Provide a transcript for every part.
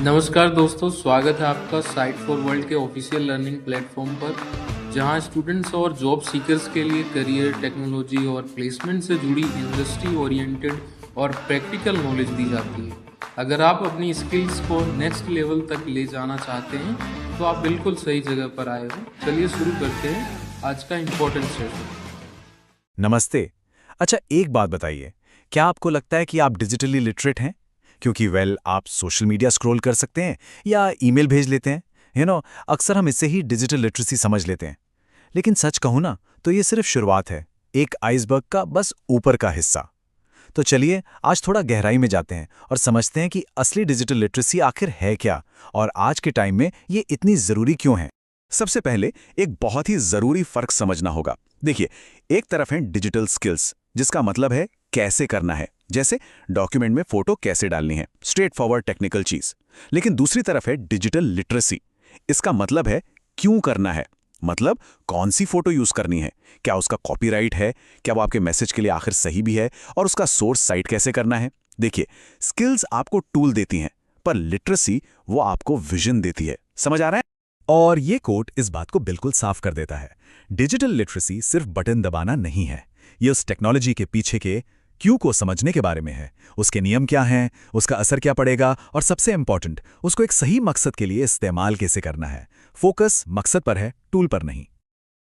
नमस्कार दोस्तों, स्वागत है आपका साइट फॉर वर्ल्ड के ऑफिशियल लर्निंग प्लेटफॉर्म पर, जहां स्टूडेंट्स और जॉब सीकर्स के लिए करियर, टेक्नोलॉजी और प्लेसमेंट से जुड़ी इंडस्ट्री ओरिएंटेड और प्रैक्टिकल नॉलेज दी जाती है। अगर आप अपनी स्किल्स को नेक्स्ट लेवल तक ले जाना चाहते हैं, तो आप बिल्कुल सही जगह पर आए हो। चलिए शुरू करते हैं आज का इम्पोर्टेंट सेशन। नमस्ते। अच्छा, एक बात बताइए, क्या आपको लगता है कि आप डिजिटली लिटरेट हैं? क्योंकि आप सोशल मीडिया स्क्रॉल कर सकते हैं या ईमेल भेज लेते हैं। अक्सर हम इससे ही डिजिटल लिटरेसी समझ लेते हैं। लेकिन सच कहूं ना, तो ये सिर्फ शुरुआत है, एक आइसबर्ग का बस ऊपर का हिस्सा। तो चलिए आज थोड़ा गहराई में जाते हैं और समझते हैं कि असली डिजिटल लिटरेसी आखिर है क्या और आज के टाइम में ये इतनी जरूरी क्यों है। सबसे पहले एक बहुत ही जरूरी फर्क समझना होगा। देखिए, एक तरफ है डिजिटल स्किल्स, जिसका मतलब है कैसे करना है, जैसे डॉक्यूमेंट में फोटो कैसे डालनी है, स्ट्रेट फॉरवर्ड टेक्निकल चीज। लेकिन दूसरी तरफ है डिजिटल लिटरेसी। इसका मतलब है क्यों करना है, मतलब कौन सी फोटो यूज करनी है, क्या उसका कॉपीराइट है, क्या वो आपके मैसेज के लिए आखिर सही भी है, और उसका सोर्स साइट कैसे करना है। देखिए, स्किल्स आपको टूल देती हैं, पर लिटरेसी वो आपको विजन देती है। समझ आ रहा है? और ये कोट इस बात को बिल्कुल साफ कर देता है। डिजिटल लिटरेसी सिर्फ बटन दबाना नहीं है, ये उस टेक्नोलॉजी के पीछे के क्यों को समझने के बारे में है। उसके नियम क्या हैं, उसका असर क्या पड़ेगा, और सबसे इंपॉर्टेंट, उसको एक सही मकसद के लिए इस्तेमाल कैसे करना है। फोकस मकसद पर है, टूल पर नहीं।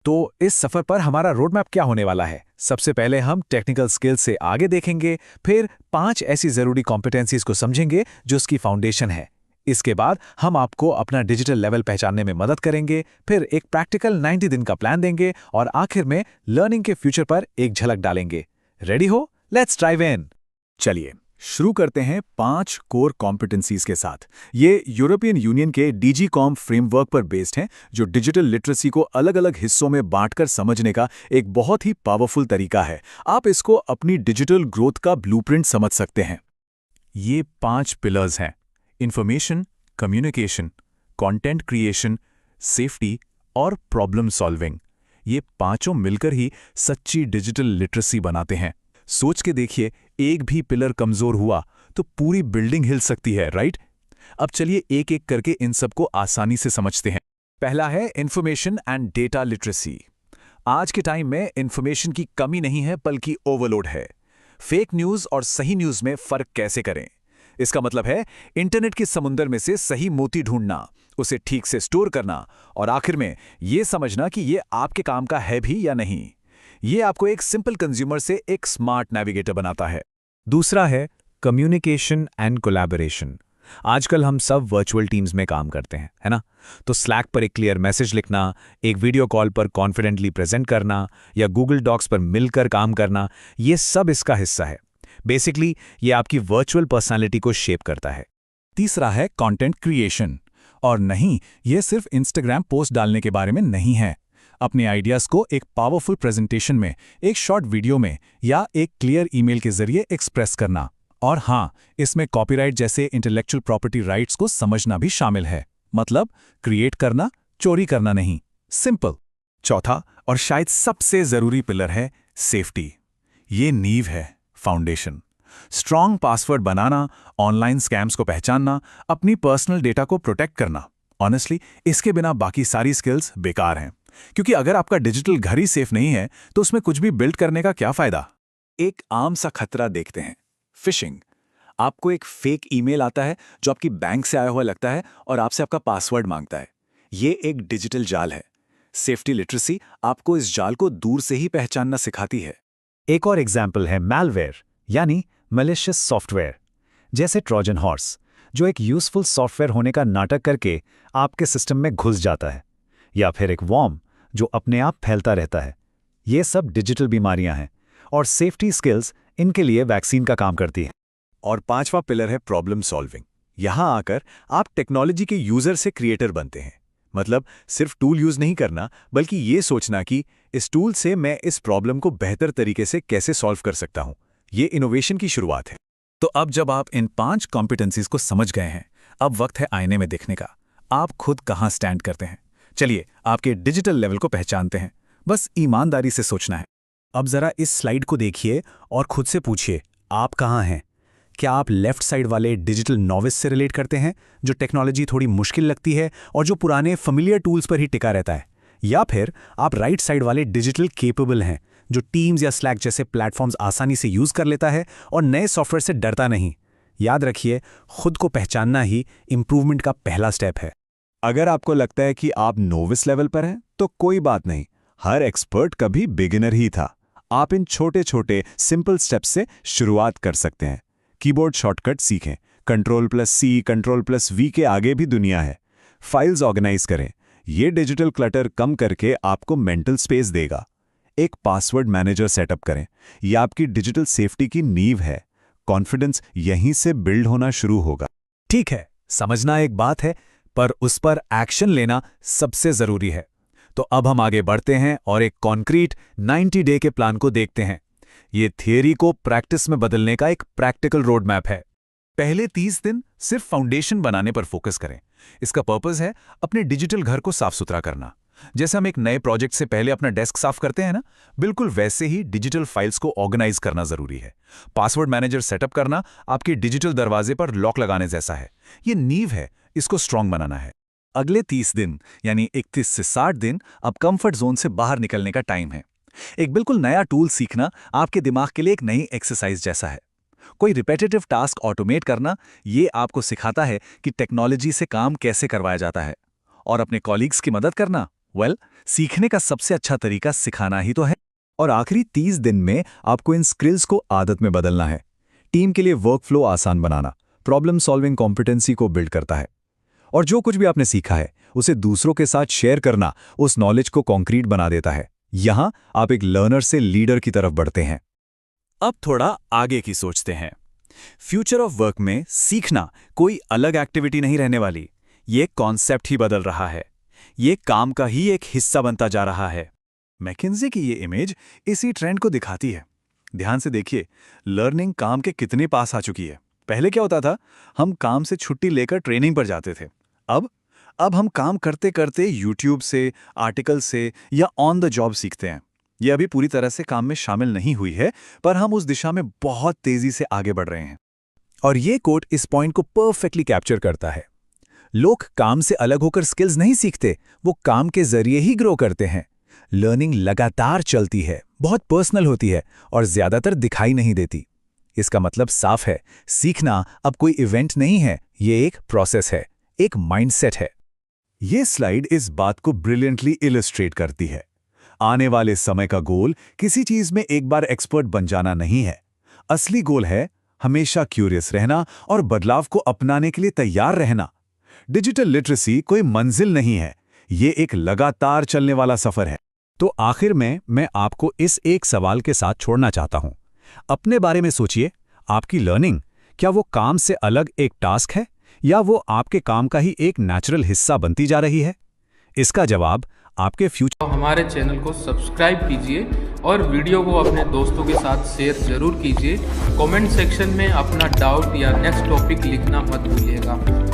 तो इस सफर पर हमारा रोड मैप क्या होने वाला है? सबसे पहले हम टेक्निकल स्किल्स से आगे देखेंगे, फिर 5 ऐसी जरूरी कॉम्पिटेंसीज को समझेंगे जो उसकी फाउंडेशन है। इसके बाद हम आपको अपना डिजिटल लेवल पहचानने में मदद करेंगे, फिर एक प्रैक्टिकल 90 दिन का प्लान देंगे और आखिर में लर्निंग के फ्यूचर पर एक झलक डालेंगे। रेडी हो? लेट्स ड्राइव इन। चलिए शुरू करते हैं 5 कोर कॉम्पिटेंसीज के साथ। ये यूरोपियन यूनियन के डीजी कॉम फ्रेमवर्क पर बेस्ड हैं, जो डिजिटल लिटरेसी को अलग अलग हिस्सों में बांटकर समझने का एक बहुत ही पावरफुल तरीका है। आप इसको अपनी डिजिटल ग्रोथ का ब्लूप्रिंट समझ सकते हैं। ये 5 पिलर्स हैं: information, communication, content creation, safety और प्रॉब्लम सॉल्विंग। ये पांचों मिलकर ही सच्ची डिजिटल लिटरेसी बनाते हैं। सोच के देखिए, एक भी पिलर कमजोर हुआ तो पूरी बिल्डिंग हिल सकती है, राइट? अब चलिए एक एक करके इन सबको आसानी से समझते हैं। पहला है इंफॉर्मेशन एंड डेटा लिटरेसी। आज के टाइम में इंफॉर्मेशन की कमी नहीं है, बल्कि ओवरलोड है। फेक न्यूज और सही न्यूज में फर्क कैसे करें? इसका मतलब है इंटरनेट के समुंदर में से सही मोती ढूंढना, उसे ठीक से स्टोर करना और आखिर में यह समझना कि यह आपके काम का है भी या नहीं। यह आपको एक सिंपल कंज्यूमर से एक स्मार्ट नेविगेटर बनाता है। दूसरा है कम्युनिकेशन एंड कोलैबोरेशन। आजकल हम सब वर्चुअल टीम्स में काम करते हैं, है ना? तो स्लैक पर एक क्लियर मैसेज लिखना, एक वीडियो कॉल पर कॉन्फिडेंटली प्रेजेंट करना या गूगल डॉक्स पर मिलकर काम करना, यह सब इसका हिस्सा है। बेसिकली ये आपकी वर्चुअल पर्सनालिटी को शेप करता है। तीसरा है कंटेंट क्रिएशन। और नहीं, यह सिर्फ इंस्टाग्राम पोस्ट डालने के बारे में नहीं है। अपने आइडियाज को एक पावरफुल प्रेजेंटेशन में, एक शॉर्ट वीडियो में या एक क्लियर ईमेल के जरिए एक्सप्रेस करना। और हाँ, इसमें कॉपीराइट जैसे इंटेलेक्चुअल प्रॉपर्टी राइट्स को समझना भी शामिल है। मतलब क्रिएट करना, चोरी करना नहीं। सिंपल। चौथा और शायद सबसे जरूरी पिलर है सेफ्टी। ये नींव है, फाउंडेशन। स्ट्रॉन्ग पासवर्ड बनाना, ऑनलाइन स्कैम्स को पहचानना, अपनी पर्सनल डेटा को प्रोटेक्ट करना। ऑनेस्टली, इसके बिना बाकी सारी स्किल्स बेकार हैं। क्योंकि अगर आपका डिजिटल घर ही सेफ नहीं है, तो उसमें कुछ भी बिल्ड करने का क्या फायदा? एक आम सा खतरा देखते हैं, फिशिंग। आपको एक फेक ईमेल आता है जो आपकी बैंक से आया हुआ लगता है और आपसे आपका पासवर्ड मांगता है। ये एक डिजिटल जाल है। सेफ्टी लिटरेसी आपको इस जाल को दूर से ही पहचानना सिखाती है। एक और एग्जाम्पल है मैलवेयर, यानी मैलिशियस सॉफ्टवेयर। जैसे ट्रोजन हॉर्स, जो एक यूजफुल सॉफ्टवेयर होने का नाटक करके आपके सिस्टम में घुस जाता है। या फिर एक वॉर्म, जो अपने आप फैलता रहता है। ये सब डिजिटल बीमारियां हैं और सेफ्टी स्किल्स इनके लिए वैक्सीन का काम करती है। और पांचवा पिलर है प्रॉब्लम सॉल्विंग। यहां आकर आप टेक्नोलॉजी के यूजर से क्रिएटर बनते हैं। मतलब सिर्फ टूल यूज नहीं करना, बल्कि ये सोचना कि इस टूल से मैं इस प्रॉब्लम को बेहतर तरीके से कैसे सॉल्व कर सकता हूं। ये इनोवेशन की शुरुआत है। तो अब जब आप इन 5 कॉम्पिटेंसीज को समझ गए हैं, अब वक्त है आईने में देखने का। आप खुद कहां स्टैंड करते हैं? चलिए आपके डिजिटल लेवल को पहचानते हैं। बस ईमानदारी से सोचना है। अब जरा इस स्लाइड को देखिए और खुद से पूछिए, आप कहां हैं? क्या आप लेफ्ट साइड वाले डिजिटल नॉविस से रिलेट करते हैं, जो टेक्नोलॉजी थोड़ी मुश्किल लगती है और जो पुराने familiar टूल्स पर ही टिका रहता है? या फिर आप राइट साइड वाले डिजिटल केपेबल हैं, जो टीम्स या स्लैक जैसे प्लेटफॉर्म्स आसानी से यूज कर लेता है और नए सॉफ्टवेयर से डरता नहीं? याद रखिए, खुद को पहचानना ही इंप्रूवमेंट का पहला स्टेप है। अगर आपको लगता है कि आप नोविस लेवल पर हैं, तो कोई बात नहीं, हर एक्सपर्ट कभी बिगिनर ही था। आप इन छोटे छोटे सिंपल स्टेप्स से शुरुआत कर सकते हैं। कीबोर्ड शॉर्टकट सीखें, Ctrl+C, Ctrl+V के आगे भी दुनिया है। फाइल्स ऑर्गेनाइज करें, ये डिजिटल क्लटर कम करके आपको मेंटल स्पेस देगा। एक पासवर्ड मैनेजर सेटअप करें, यह आपकी डिजिटल सेफ्टी की नींव है। कॉन्फिडेंस यहीं से बिल्ड होना शुरू होगा। ठीक है, समझना एक बात है, पर उस पर एक्शन लेना सबसे जरूरी है। तो अब हम आगे बढ़ते हैं और एक कॉन्क्रीट 90 डे के प्लान को देखते हैं। ये थियरी को प्रैक्टिस में बदलने का एक प्रैक्टिकल रोड मैप है। पहले 30 दिन सिर्फ फाउंडेशन बनाने पर फोकस करें। इसका पर्पस है अपने डिजिटल घर को साफ सुथरा करना। जैसे हम एक नए प्रोजेक्ट से पहले अपना डेस्क साफ करते हैं ना, बिल्कुल वैसे ही डिजिटल फाइल्स को ऑर्गेनाइज करना जरूरी है। पासवर्ड मैनेजर सेटअप करना आपके डिजिटल दरवाजे पर लॉक लगाने जैसा है। ये नींव है, इसको स्ट्रांग बनाना है। अगले 30 दिन यानी 31 से 60 दिन अब कंफर्ट जोन से बाहर निकलने का टाइम है। एक बिल्कुल नया टूल सीखना आपके दिमाग के लिए एक नई एक्सरसाइज जैसा है। कोई रिपीटेटिव टास्क ऑटोमेट करना, ये आपको सिखाता है कि टेक्नोलॉजी से काम कैसे करवाया जाता है। और अपने कॉलीग्स की मदद करना, सीखने का सबसे अच्छा तरीका सिखाना ही तो है। और आखिरी 30 दिन में आपको इन स्किल्स को आदत में बदलना है। टीम के लिए वर्क फ्लो आसान बनाना प्रॉब्लम सॉल्विंग कॉम्पिटेंसी को बिल्ड करता है। और जो कुछ भी आपने सीखा है उसे दूसरों के साथ शेयर करना उस नॉलेज को कॉन्क्रीट बना देता है। यहां आप एक लर्नर से लीडर की तरफ बढ़ते हैं। अब थोड़ा आगे की सोचते हैं। फ्यूचर ऑफ वर्क में सीखना कोई अलग एक्टिविटी नहीं रहने वाली, ये कॉन्सेप्ट ही बदल रहा है। ये काम का ही एक हिस्सा बनता जा रहा है। मैकिन्जे की ये इमेज इसी ट्रेंड को दिखाती है। ध्यान से देखिए, लर्निंग काम के कितने पास आ चुकी है। पहले क्या होता था, हम काम से छुट्टी लेकर ट्रेनिंग पर जाते थे। अब हम काम करते करते यूट्यूब से, आर्टिकल से या ऑन द जॉब सीखते हैं। ये अभी पूरी तरह से काम में शामिल नहीं हुई है, पर हम उस दिशा में बहुत तेजी से आगे बढ़ रहे हैं। और ये कोट इस पॉइंट को परफेक्टली कैप्चर करता है। लोग काम से अलग होकर स्किल्स नहीं सीखते, वो काम के जरिए ही ग्रो करते हैं। लर्निंग लगातार चलती है, बहुत पर्सनल होती है और ज्यादातर दिखाई नहीं देती। इसका मतलब साफ है, सीखना अब कोई इवेंट नहीं है, ये एक प्रोसेस है, एक माइंडसेट है। ये स्लाइड इस बात को ब्रिलियंटली इलस्ट्रेट करती है। आने वाले समय का गोल किसी चीज में एक बार एक्सपर्ट बन जाना नहीं है। असली गोल है हमेशा क्यूरियस रहना और बदलाव को अपनाने के लिए तैयार रहना। डिजिटल लिटरेसी कोई मंजिल नहीं है, ये एक लगातार चलने वाला सफर है। तो आखिर में मैं आपको इस एक सवाल के साथ छोड़ना चाहता हूं। अपने बारे में सोचिए, आपकी लर्निंग क्या वो काम से अलग एक टास्क है या वो आपके काम का ही एक नेचुरल हिस्सा बनती जा रही है? इसका जवाब आपके फ्यूचर। हमारे चैनल को सब्सक्राइब कीजिए और वीडियो को अपने दोस्तों के साथ शेयर जरूर कीजिए। कमेंट सेक्शन में अपना डाउट या नेक्स्ट टॉपिक लिखना मत भूलिएगा।